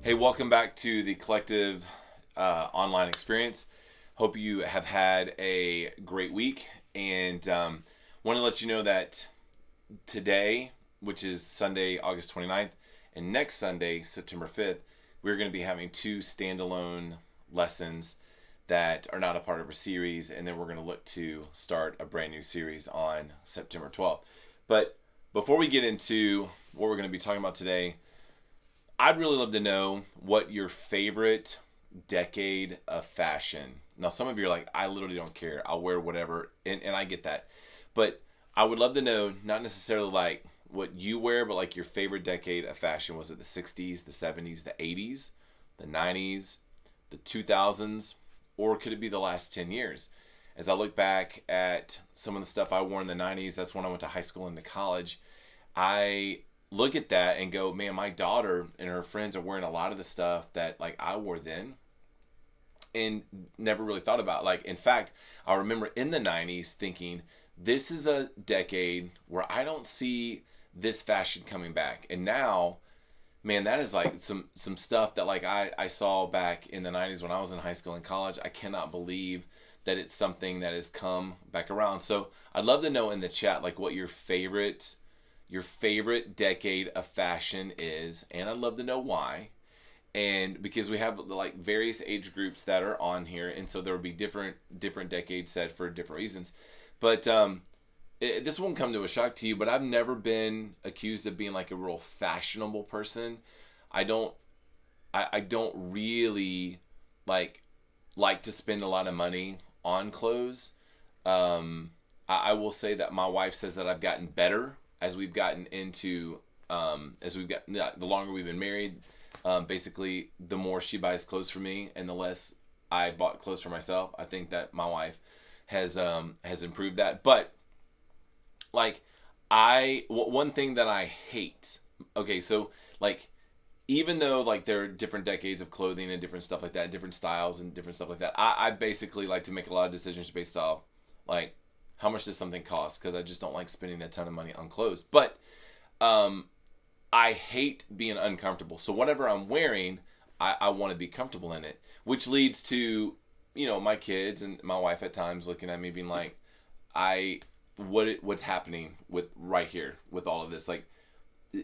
Hey, welcome back to the Collective online experience. Hope you have had a great week, and want to let you know that today, which is Sunday, August 29th, and next Sunday, September 5th, we're going to be having two standalone lessons that are not a part of our series, and then we're going to look to start a brand new series on September 12th. But before we get into what we're going to be talking about today, I'd really love to know what your favorite decade of fashion. Now, some of you are like, I literally don't care. I'll wear whatever, and I get that. But I would love to know, not necessarily like what you wear, but like your favorite decade of fashion. Was it the 60s, the 70s, the 80s, the 90s, the 2000s, or could it be the last 10 years? As I look back at some of the stuff I wore in the 90s, that's when I went to high school and to college, I look at that and go, man, my daughter and her friends are wearing a lot of the stuff that like I wore then and never really thought about. Like, in fact, I remember in the 90s thinking, this is a decade where I don't see this fashion coming back. And now, man, that is like some stuff that like I saw back in the 90s when I was in high school and college. I cannot believe that it's something that has come back around. So I'd love to know in the chat like what your favorite decade of fashion is, and I'd love to know why. And because we have like various age groups that are on here, and so there will be different decades set for different reasons. But this won't come to a shock to you, but I've never been accused of being like a real fashionable person. I don't really like to spend a lot of money on clothes. I will say that my wife says that I've gotten better as we've gotten into, the longer we've been married. Basically, the more she buys clothes for me and the less I bought clothes for myself. I think that my wife has improved that. But like, one thing that I hate. Okay, so like, even though like there are different decades of clothing and different stuff like that, different styles and different stuff like that, I basically like to make a lot of decisions based off like, how much does something cost? Because I just don't like spending a ton of money on clothes. But I hate being uncomfortable. So whatever I'm wearing, I want to be comfortable in it. Which leads to, my kids and my wife at times looking at me being like, what's happening with right here with all of this? Like,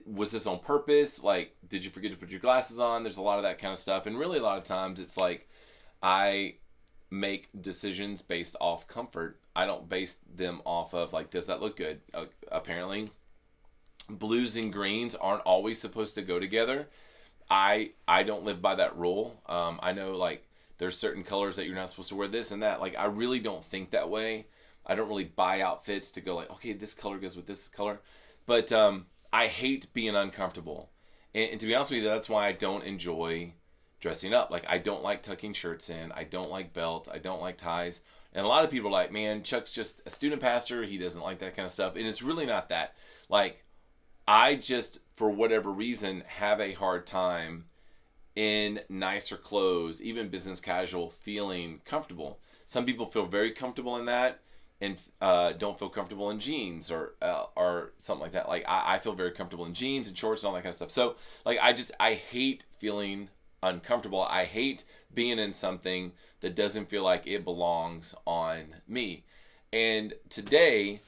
was this on purpose? Like, did you forget to put your glasses on? There's a lot of that kind of stuff. And really a lot of times it's like, I make decisions based off comfort. I don't base them off of like, does that look good? Apparently, blues and greens aren't always supposed to go together. I don't live by that rule. I know like there's certain colors that you're not supposed to wear this and that. Like, I really don't think that way. I don't really buy outfits to go like, okay, this color goes with this color. But I hate being uncomfortable. And to be honest with you, that's why I don't enjoy dressing up. Like, I don't like tucking shirts in. I don't like belts. I don't like ties. And a lot of people are like, man, Chuck's just a student pastor. He doesn't like that kind of stuff. And it's really not that. Like, I just, for whatever reason, have a hard time in nicer clothes, even business casual, feeling comfortable. Some people feel very comfortable in that and don't feel comfortable in jeans or something like that. Like, I feel very comfortable in jeans and shorts and all that kind of stuff. So, like, I hate feeling uncomfortable. I hate being in something that doesn't feel like it belongs on me. And today,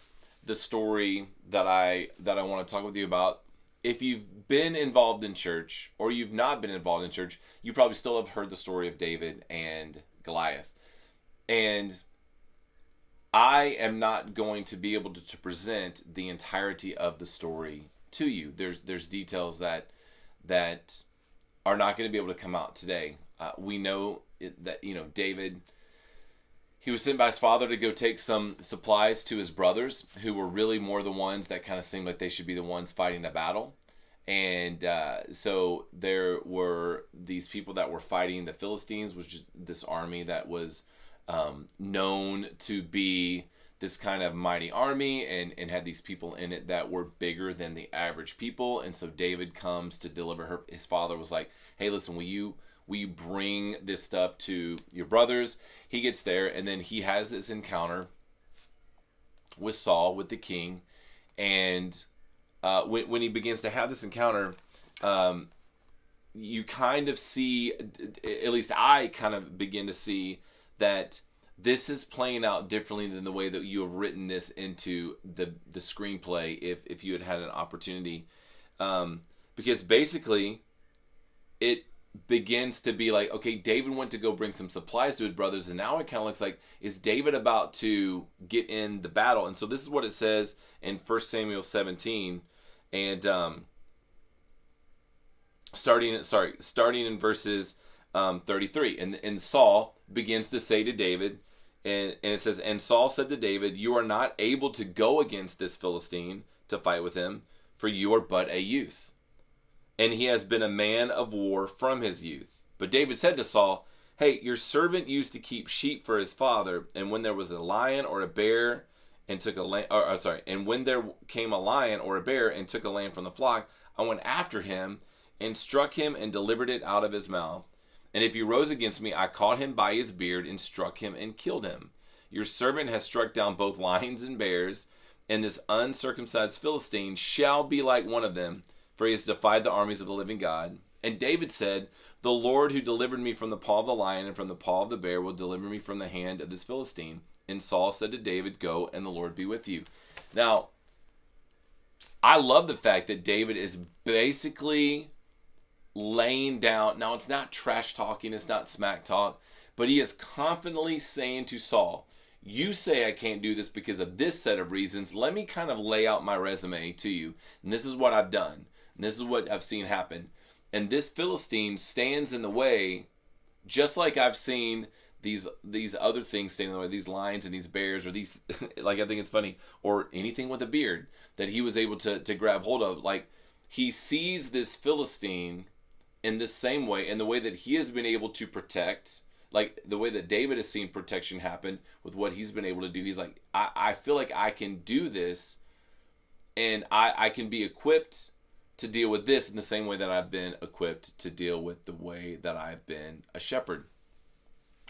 the story that I want to talk with you about, if you've been involved in church or you've not been involved in church, you probably still have heard the story of David and Goliath. And I am not going to be able to present the entirety of the story to you. There's details that are not going to be able to come out today. We know that David, he was sent by his father to go take some supplies to his brothers, who were really more the ones that kind of seemed like they should be the ones fighting the battle. And so there were these people that were fighting the Philistines, which is this army that was known to be this kind of mighty army and had these people in it that were bigger than the average people. And so David comes to deliver her. His father was like, hey, listen, will you bring this stuff to your brothers? He gets there, and then he has this encounter with Saul, with the king. And when he begins to have this encounter, you kind of see, at least I kind of begin to see that this is playing out differently than the way that you have written this into the screenplay if you had an opportunity. Because basically it begins to be like, okay, David went to go bring some supplies to his brothers, and now it kind of looks like, is David about to get in the battle? And so this is what it says in 1 Samuel 17, and starting in verses 33, and Saul begins to say to David, and it says, and Saul said to David, you are not able to go against this Philistine to fight with him, for you are but a youth, and he has been a man of war from his youth. But David said to Saul, hey, your servant used to keep sheep for his father, and when there was a lion or a bear and took a lamb, and when there came a lion or a bear and took a lamb from the flock, I went after him and struck him and delivered it out of his mouth. And if he rose against me, I caught him by his beard and struck him and killed him. Your servant has struck down both lions and bears, and this uncircumcised Philistine shall be like one of them, for he has defied the armies of the living God. And David said, the Lord who delivered me from the paw of the lion and from the paw of the bear will deliver me from the hand of this Philistine. And Saul said to David, go, and the Lord be with you. Now, I love the fact that David is basically laying down, now it's not trash talking, it's not smack talk, but he is confidently saying to Saul, you say I can't do this because of this set of reasons. Let me kind of lay out my resume to you. And this is what I've done. And this is what I've seen happen. And this Philistine stands in the way, just like I've seen these other things stand in the way, these lions and these bears, or these, like, I think it's funny, or anything with a beard that he was able to grab hold of. Like, he sees this Philistine in the same way, in the way that he has been able to protect, like the way that David has seen protection happen with what he's been able to do. He's like, I feel like I can do this, and I can be equipped to deal with this in the same way that I've been equipped to deal with the way that I've been a shepherd.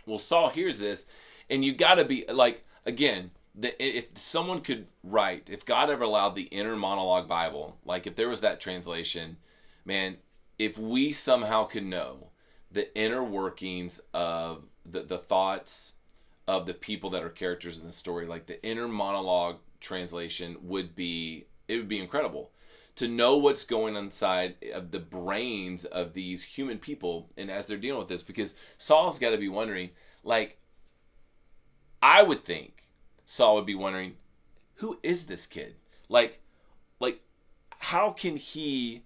Well, Saul hears this, and you got to be, like, again, if someone could write, if God ever allowed the Inner Monologue Bible, like if there was that translation, man, if we somehow could know the inner workings of the thoughts of the people that are characters in the story, like the Inner Monologue translation would be incredible. To know what's going on inside of the brains of these human people, and as they're dealing with this, because Saul's got to be wondering, like, I would think Saul would be wondering, who is this kid? Like, how can he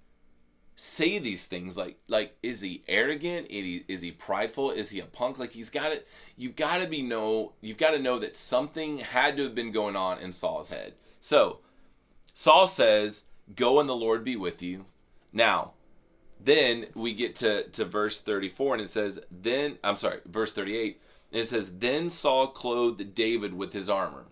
say these things? Like, is he arrogant? Is he prideful? Is he a punk? Like, you've got to know that something had to have been going on in Saul's head. So Saul says, go and the Lord be with you. Now, then we get to verse 34, and it says, verse 38, and it says, then Saul clothed David with his armor.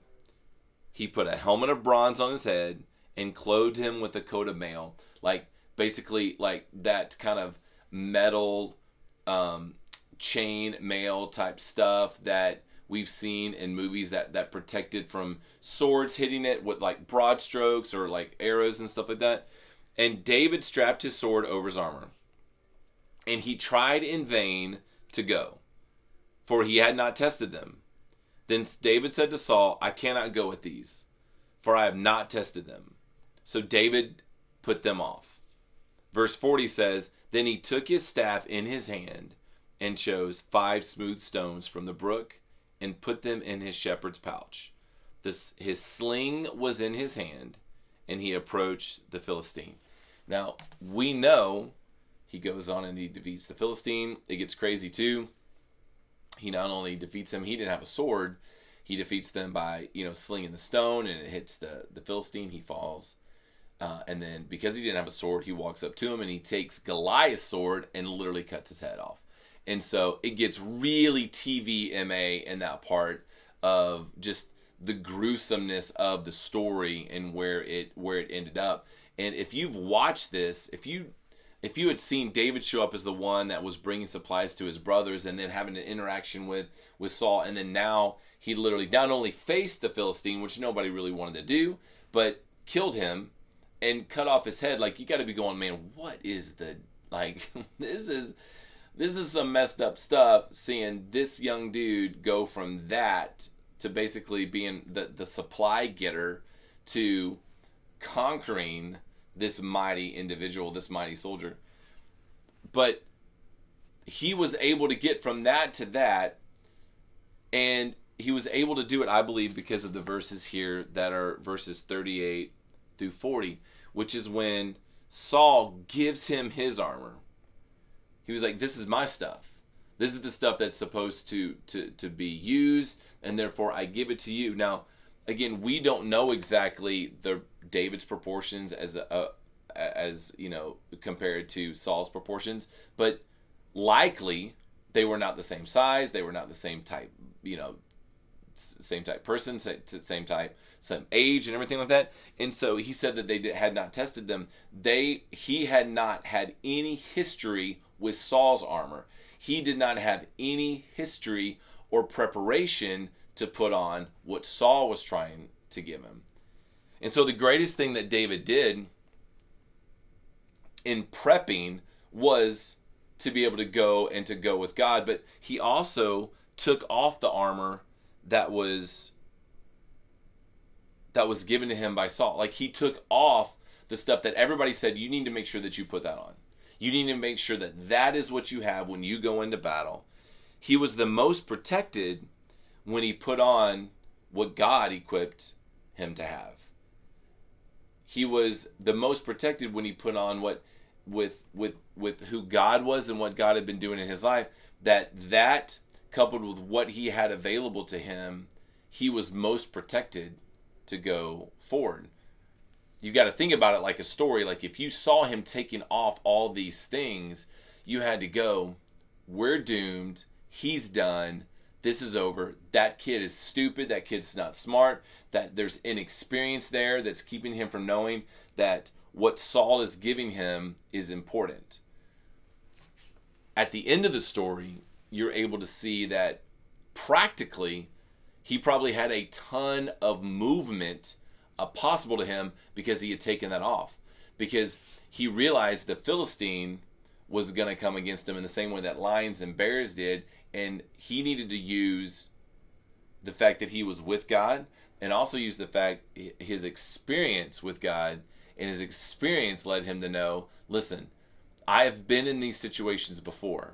He put a helmet of bronze on his head and clothed him with a coat of mail. Like, basically, like that kind of metal chain mail type stuff that we've seen in movies that protected from swords hitting it with like broad strokes or like arrows and stuff like that. And David strapped his sword over his armor. And he tried in vain to go, for he had not tested them. Then David said to Saul, I cannot go with these, for I have not tested them. So David put them off. Verse 40 says, then he took his staff in his hand and chose 5 smooth stones from the brook and put them in his shepherd's pouch. His sling was in his hand, and he approached the Philistine. Now, we know he goes on and he defeats the Philistine. It gets crazy too. He not only defeats him, he didn't have a sword. He defeats them by, slinging the stone, and it hits the Philistine. He falls. And then because he didn't have a sword, he walks up to him and he takes Goliath's sword and literally cuts his head off. And so it gets really TVMA in that part of just the gruesomeness of the story and where it ended up. And if you've watched this, if you had seen David show up as the one that was bringing supplies to his brothers and then having an interaction with Saul, and then now he literally not only faced the Philistine, which nobody really wanted to do, but killed him and cut off his head, like, you got to be going, man, what is the Like, this is some messed up stuff, seeing this young dude go from that to basically being the supply getter to conquering this mighty individual, this mighty soldier. But he was able to get from that to that, and he was able to do it, I believe, because of the verses here that are verses 38 through 40, which is when Saul gives him his armor. He was like, this is my stuff. This is the stuff that's supposed to be used, and therefore I give it to you. Now, again, we don't know exactly David's proportions as you know, compared to Saul's proportions, but likely they were not the same size. They were not the same type, you know, same type person, same type, same age, and everything like that. And so he said that they had not tested them. He had not had any history with Saul's armor. He did not have any history or preparation to put on what Saul was trying to give him. And so the greatest thing that David did in prepping was to be able to go with God, but he also took off the armor that was given to him by Saul. Like, he took off the stuff that everybody said, you need to make sure that you put that on. You need to make sure that that is what you have when you go into battle. He was the most protected when he put on what God equipped him to have. He was the most protected when he put on what with who God was and what God had been doing in his life. That coupled with what he had available to him, he was most protected to go forward. You got to think about it like a story. Like, if you saw him taking off all these things, you had to go, we're doomed. He's done. This is over. That kid is stupid. That kid's not smart. That there's inexperience there that's keeping him from knowing that what Saul is giving him is important. At the end of the story, you're able to see that practically he probably had a ton of movement possible to him because he had taken that off. Because he realized the Philistine was going to come against him in the same way that lions and bears did, and he needed to use the fact that he was with God, and also use the fact his experience with God, and his experience led him to know, listen, I have been in these situations before,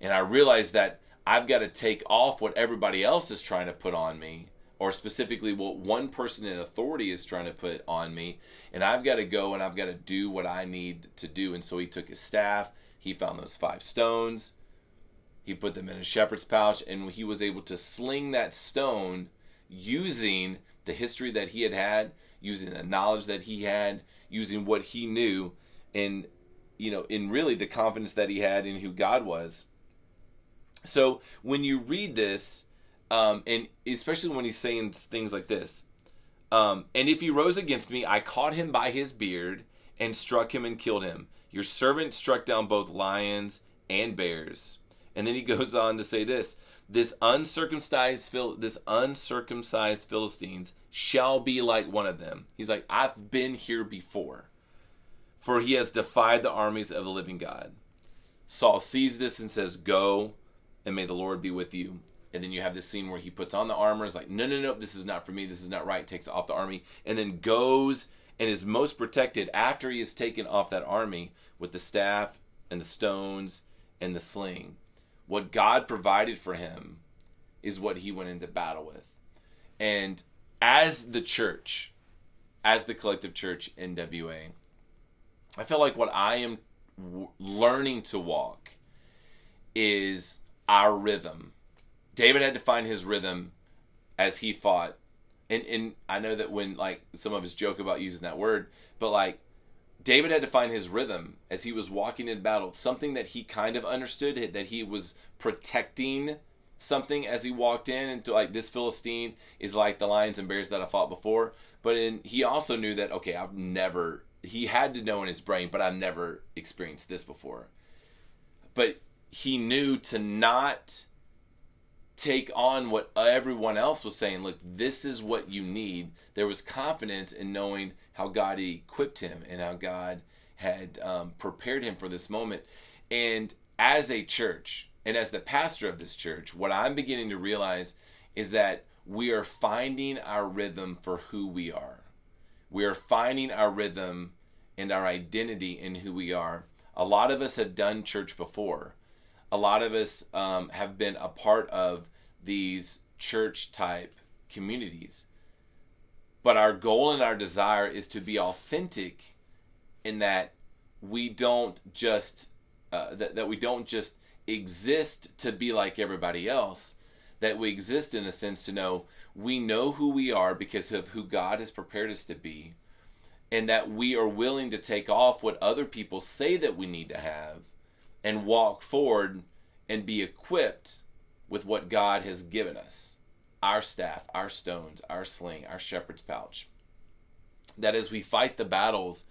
and I realize that I've got to take off what everybody else is trying to put on me, or specifically what one person in authority is trying to put on me, and I've got to go and I've got to do what I need to do. And so he took his staff, he found those 5 stones, he put them in a shepherd's pouch, and he was able to sling that stone using the history that he had, using the knowledge that he had, using what he knew, and, you know, in really the confidence that he had in who God was. So when you read this, and especially when he's saying things like this, and if he rose against me, I caught him by his beard and struck him and killed him. Your servant struck down both lions and bears. And then he goes on to say this uncircumcised Philistines shall be like one of them. He's like, I've been here before, for he has defied the armies of the living God. Saul sees this and says, go, and may the Lord be with you. And then you have this scene where he puts on the armor. Is like, no, this is not for me. This is not right. Takes off the army and then goes and is most protected after he has taken off that army with the staff and the stones and the sling. What God provided for him is what he went into battle with. And as the church, as the collective church NWA, I feel like what I am learning to walk is our rhythm. David had to find his rhythm as he fought. And I know that when, like, some of us joke about using that word, but, like, David had to find his rhythm as he was walking in battle. Something that he kind of understood, that he was protecting something as he walked in. And, like, this Philistine is like the lions and bears that I fought before. But he also knew that, okay, he had to know in his brain, but I've never experienced this before. But he knew to not take on what everyone else was saying. Look, this is what you need. There was confidence in knowing how God equipped him and how God had prepared him for this moment. And as a church, and as the pastor of this church, what I'm beginning to realize is that we are finding our rhythm for who we are. We are finding our rhythm and our identity in who we are. A lot of us have done church before. A lot of us have been a part of these church type communities. But our goal and our desire is to be authentic in that we don't just that we don't just exist to be like everybody else, that we exist in a sense to know we know who we are because of who God has prepared us to be, and that we are willing to take off what other people say that we need to have and walk forward and be equipped with what God has given us. Our staff, our stones, our sling, our shepherd's pouch. That as we fight the battles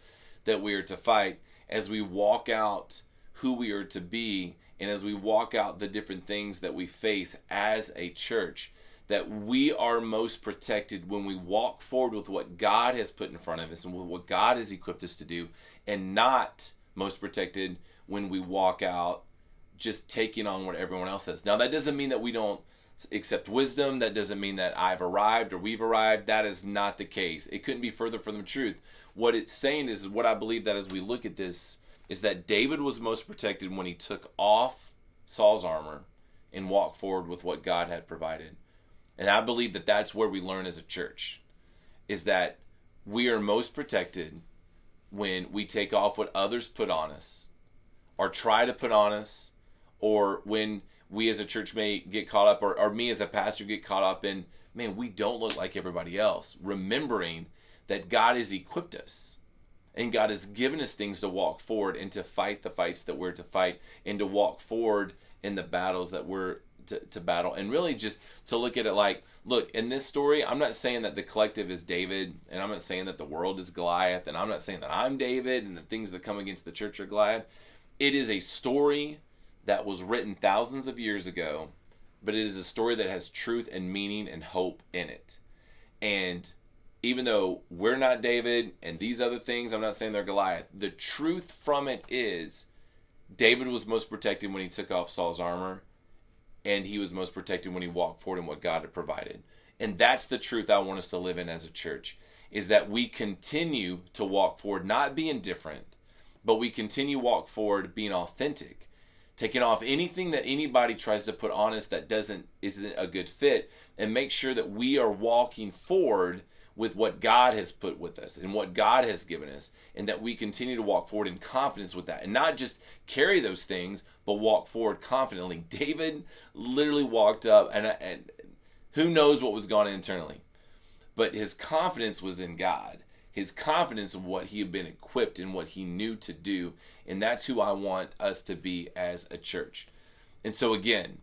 that we are to fight, as we walk out who we are to be, and as we walk out the different things that we face as a church, that we are most protected when we walk forward with what God has put in front of us and with what God has equipped us to do, and not most protected when we walk out just taking on what everyone else says. Now, that doesn't mean that we don't accept wisdom. That doesn't mean that I've arrived or we've arrived. That is not the case. It couldn't be further from the truth. What it's saying is, what I believe that as we look at this, is that David was most protected when he took off Saul's armor and walked forward with what God had provided. And I believe that that's where we learn as a church, is that we are most protected when we take off what others put on us or try to put on us, or when we as a church may get caught up, or me as a pastor get caught up in, man, we don't look like everybody else. Remembering that God has equipped us and God has given us things to walk forward and to fight the fights that we're to fight, and to walk forward in the battles that we're to battle. And really just to look at it like, look, in this story, I'm not saying that the collective is David, and I'm not saying that the world is Goliath, and I'm not saying that I'm David and the things that come against the church are Goliath. It is a story that was written thousands of years ago, but it is a story that has truth and meaning and hope in it. And even though we're not David and these other things, I'm not saying they're Goliath, the truth from it is David was most protected when he took off Saul's armor, and he was most protected when he walked forward in what God had provided. And that's the truth I want us to live in as a church, is that we continue to walk forward, not being different, but we continue walk forward being authentic, taking off anything that anybody tries to put on us that isn't a good fit, and make sure that we are walking forward with what God has put with us and what God has given us, and that we continue to walk forward in confidence with that, and not just carry those things, but walk forward confidently. David literally walked up, and who knows what was going on internally, but his confidence was in God. His confidence of what he had been equipped and what he knew to do. And that's who I want us to be as a church. And so again,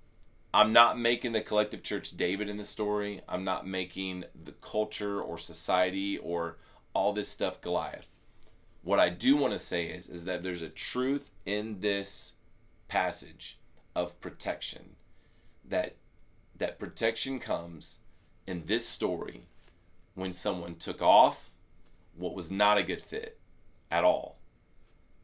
I'm not making the collective church David in the story. I'm not making the culture or society or all this stuff Goliath. What I do want to say is that there's a truth in this passage of protection. That protection comes in this story when someone took off what was not a good fit at all,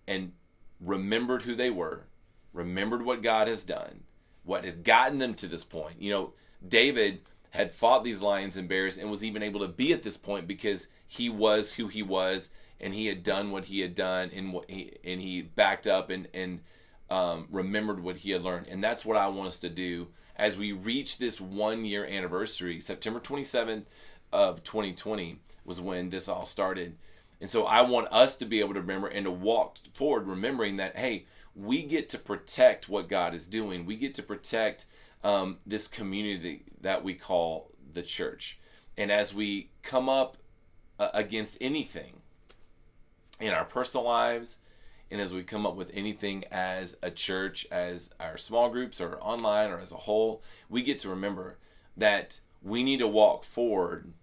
and remembered who they were, remembered what God has done, what had gotten them to this point. You know, David had fought these lions and bears and was even able to be at this point because he was who he was, and he had done what he had done, and he backed up and remembered what he had learned. And that's what I want us to do as we reach this 1 year anniversary. September 27th of 2020 was when this all started. And so I want us to be able to remember and to walk forward remembering that, hey, we get to protect what God is doing. We get to protect this community that we call the church. And as we come up against anything in our personal lives, and as we come up with anything as a church, as our small groups or online or as a whole, we get to remember that we need to walk forward.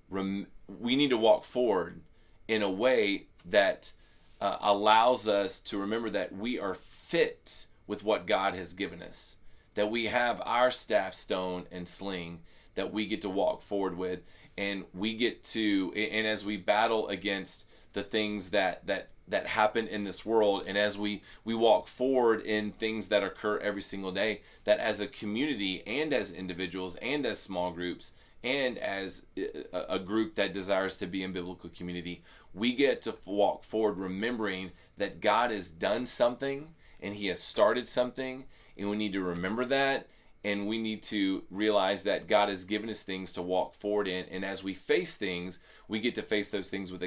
We need to walk forward in a way that allows us to remember that we are fit with what God has given us, that we have our staff, stone, and sling that we get to walk forward with, and we get to, and as we battle against the things that happen in this world, and as we walk forward in things that occur every single day, that as a community and as individuals and as small groups and as a group that desires to be in biblical community, we get to walk forward remembering that God has done something and he has started something, and we need to remember that, and we need to realize that God has given us things to walk forward in, and as we face things, we get to face those things with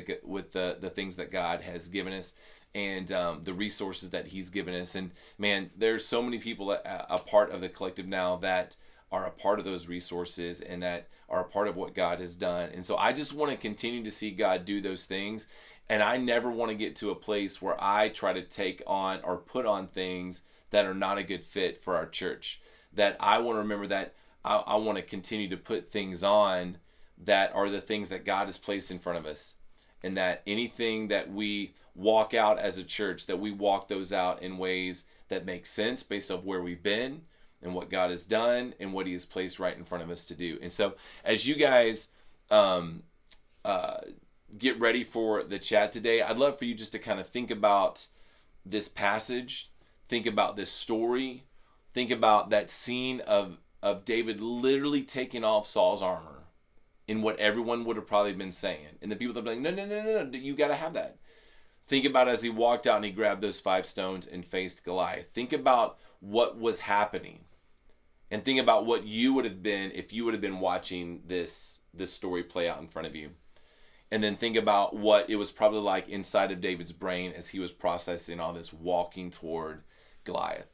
the things that God has given us, and the resources that he's given us. And man, there's so many people a part of the collective now that are a part of those resources and that are a part of what God has done. And so I just want to continue to see God do those things. And I never want to get to a place where I try to take on or put on things that are not a good fit for our church. That I want to remember that I want to continue to put things on that are the things that God has placed in front of us. And that anything that we walk out as a church, that we walk those out in ways that make sense based off where we've been and what God has done and what he has placed right in front of us to do. And so as you guys get ready for the chat today, I'd love for you just to kind of think about this passage, think about this story, think about that scene of David literally taking off Saul's armor in what everyone would have probably been saying. And the people that are like, no, you got to have that. Think about as he walked out and he grabbed those 5 stones and faced Goliath. Think about what was happening. And think about what you would have been if you would have been watching this story play out in front of you. And then think about what it was probably like inside of David's brain as he was processing all this, walking toward Goliath.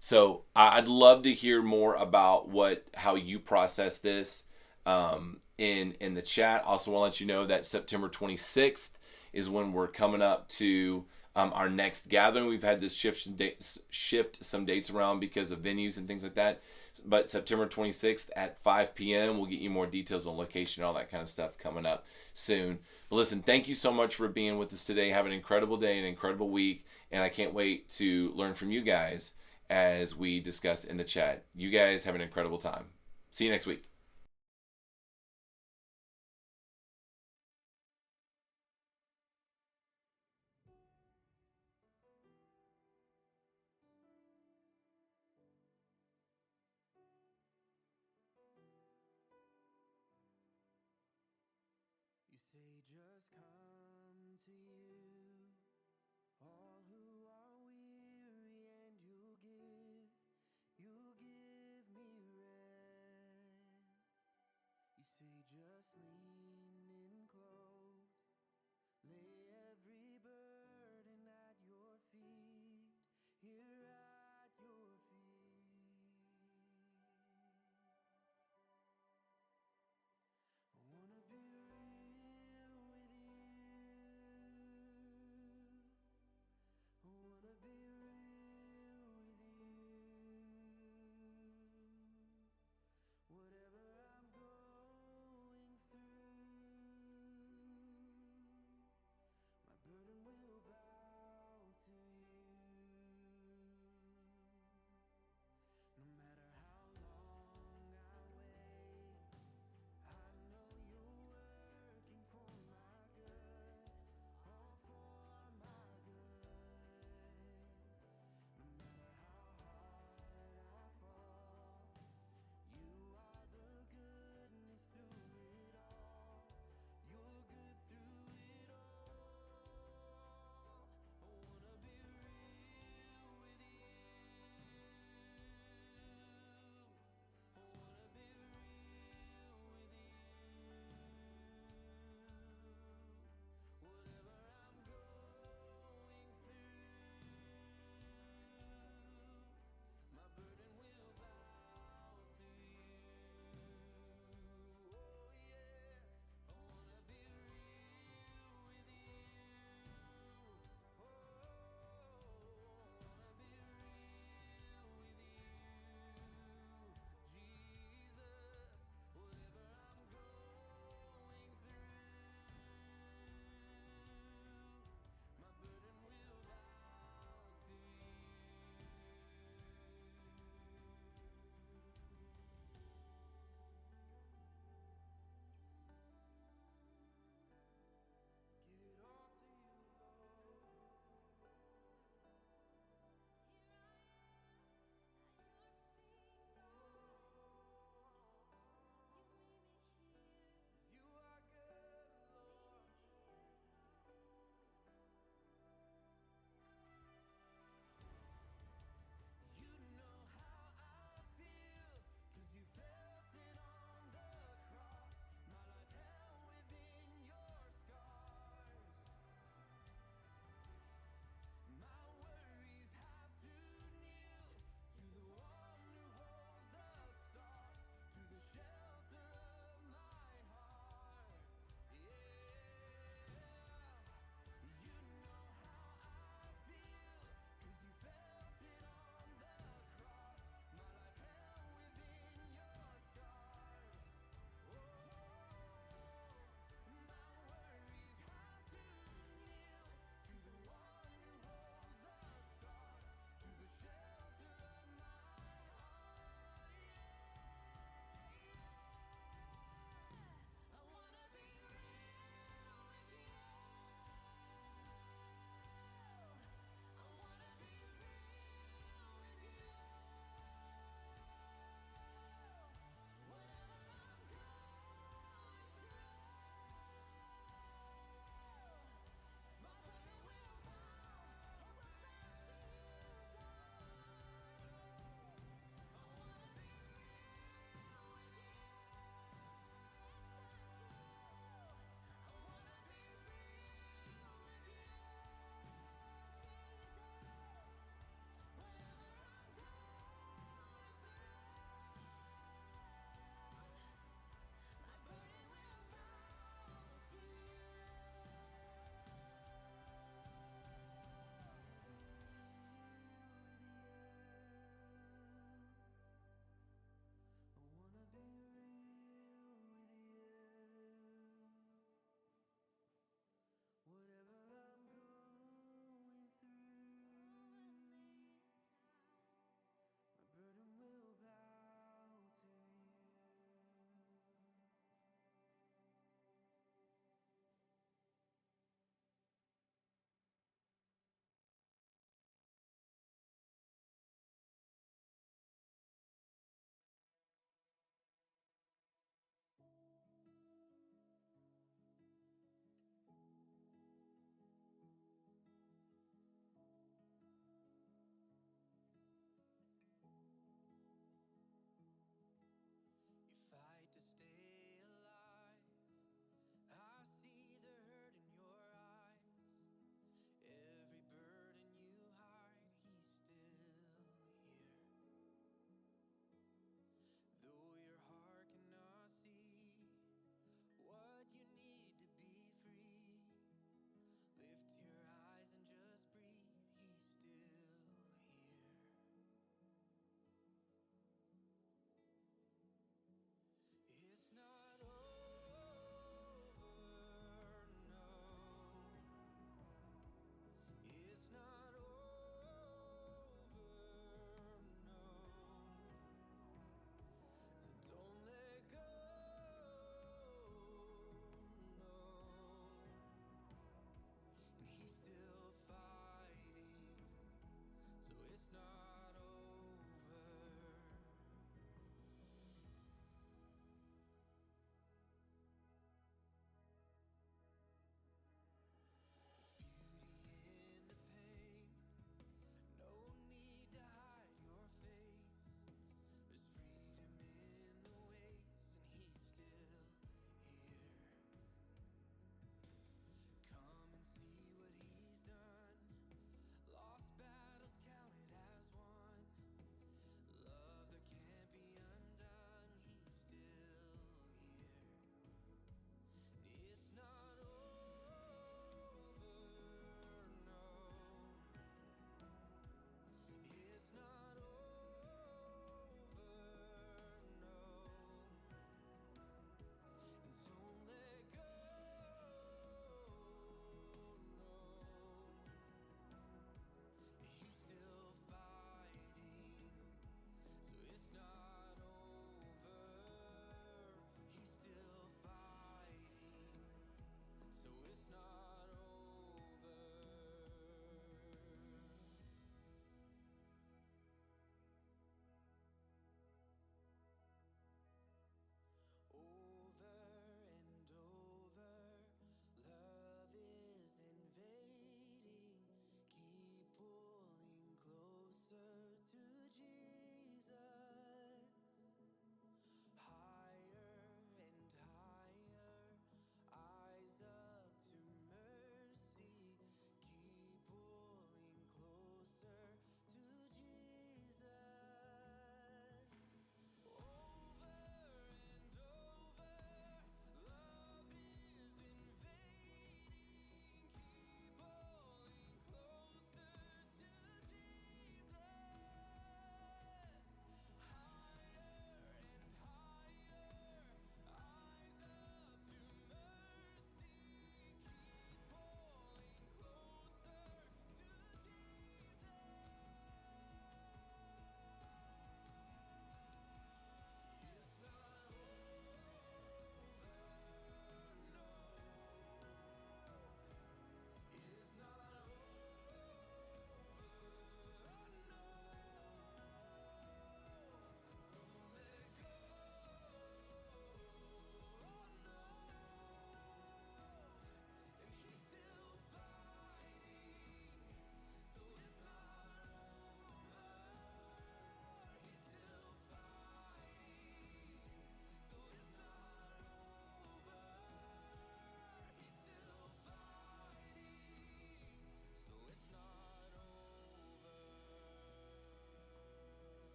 So I'd love to hear more about how you process this in the chat. Also want to let you know that September 26th is when we're coming up to our next gathering. We've had this shift some dates around because of venues and things like that. But September 26th at 5 p.m. we'll get you more details on location, all that kind of stuff coming up soon. But listen, thank you so much for being with us today. Have an incredible day, an incredible week, and I can't wait to learn from you guys as we discuss in the chat. You guys have an incredible time. See you next week. You say just come to you, all who are weary, and you'll give me rest.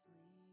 sleep.